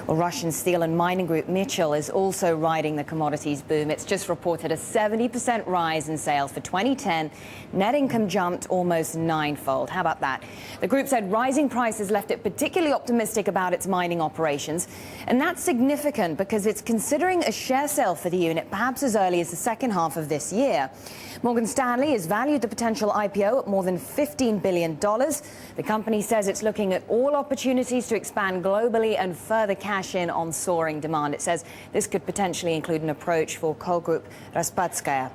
Well, Russian steel and mining group Mechel is also riding the commodities boom. It's just reported a 70% rise in sales for 2010. Net income jumped almost ninefold. How about that? The group said rising prices left it particularly optimistic about its mining operations. And that's significant because it's considering a share sale for the unit perhaps as early as the second half of this year. Morgan Stanley has valued the potential IPO at more than $15 billion. The company says it's looking at all opportunities to expand globally and further cash in on soaring demand. It says this could potentially include an approach for coal group Raspadskaya.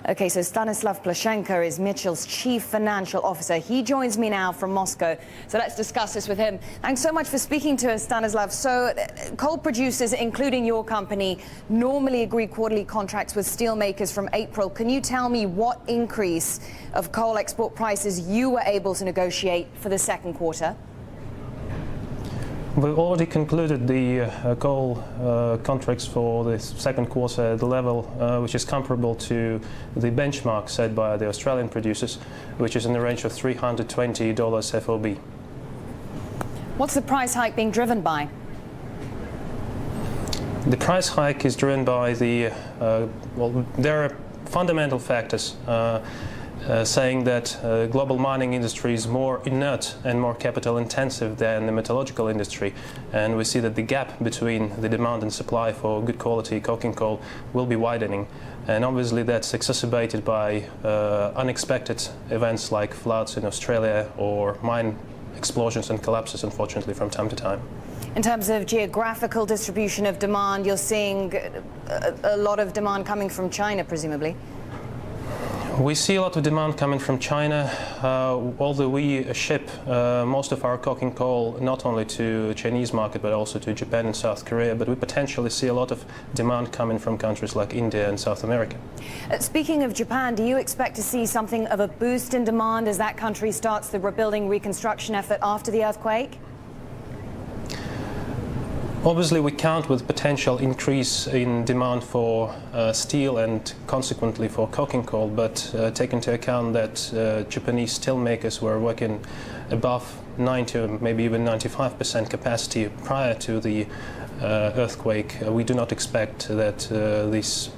Okay, so Stanislav Ploshchenko is Mechel's chief financial officer. He joins me now from Moscow. So let's discuss this with him. Thanks so much for speaking to us, Stanislav. So coal producers, including your company, normally agree quarterly contracts with steelmakers from April. Can you tell me what increase of coal export prices you were able to negotiate for the second quarter? We've already concluded the coal contracts for the second quarter at the level which is comparable to the benchmark set by the Australian producers, which is in the range of $320 FOB. What's the price hike being driven by? The price hike is driven by the, well, there are fundamental factors saying that global mining industry is more inert and more capital intensive than the metallurgical industry, and we see that the gap between the demand and supply for good quality coking coal will be widening, and obviously that's exacerbated by unexpected events like floods in Australia or mine explosions and collapses, unfortunately, from time to time. In terms of geographical distribution of demand, you're seeing a lot of demand coming from China, presumably? We see a lot of demand coming from China, although we ship most of our coking coal not only to the Chinese market but also to Japan and South Korea, but we potentially see a lot of demand coming from countries like India and South America. Speaking of Japan, do you expect to see something of a boost in demand as that country starts the rebuilding reconstruction effort after the earthquake? Obviously, we count with potential increase in demand for steel and consequently for coking coal, but take into account that Japanese steel makers were working above 90 or maybe even 95% capacity prior to the earthquake. We do not expect that this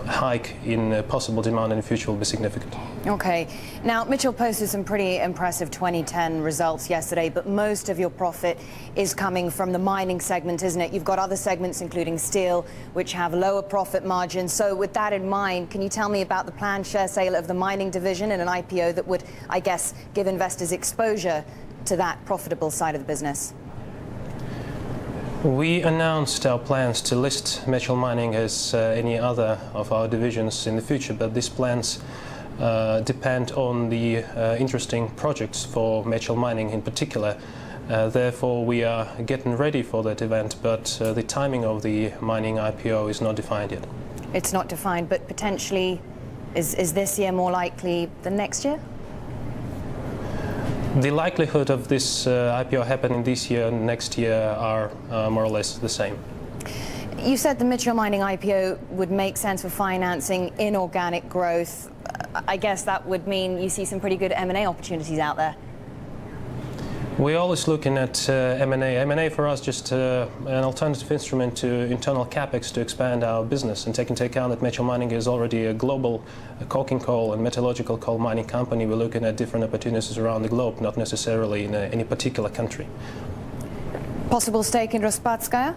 hike in possible demand in the future will be significant. Okay. Now, Mechel posted some pretty impressive 2010 results yesterday, but most of your profit is coming from the mining segment, isn't it? You've got other segments, including steel, which have lower profit margins. So with that in mind, can you tell me about the planned share sale of the mining division and an IPO that would, I guess, give investors exposure to that profitable side of the business? We announced our plans to list Mechel Mining as any other of our divisions in the future, but these plans depend on the interesting projects for Mechel Mining in particular. Therefore, we are getting ready for that event, but the timing of the mining IPO is not defined yet. It's not defined, but potentially is this year more likely than next year? The likelihood of this IPO happening this year and next year are more or less the same. You said the Mechel Mining IPO would make sense for financing inorganic growth. I guess that would mean you see some pretty good M&A opportunities out there. We're always looking at M&A. M&A for us just an alternative instrument to internal capex to expand our business, and take into account that Mechel Mining is already a global coking coal and metallurgical coal mining company. We're looking at different opportunities around the globe, not necessarily in any particular country. Possible stake in Raspadskaya?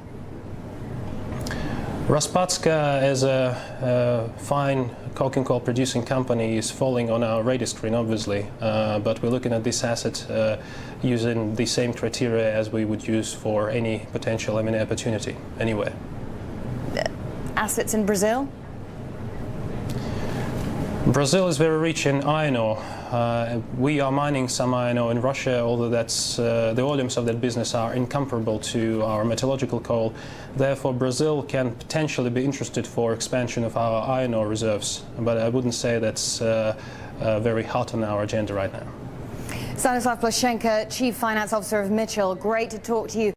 Raspadskaya, as a fine coking coal producing company, is falling on our radar screen, obviously, but we're looking at this asset using the same criteria as we would use for any potential M&A opportunity anywhere. Assets in Brazil? Brazil is very rich in iron ore. We are mining some iron ore in Russia, although that's, the volumes of that business are incomparable to our metallurgical coal. Therefore, Brazil can potentially be interested for expansion of our iron ore reserves, but I wouldn't say that's very hot on our agenda right now. Stanislav Ploshchenko, Chief Finance Officer of Mechel, great to talk to you.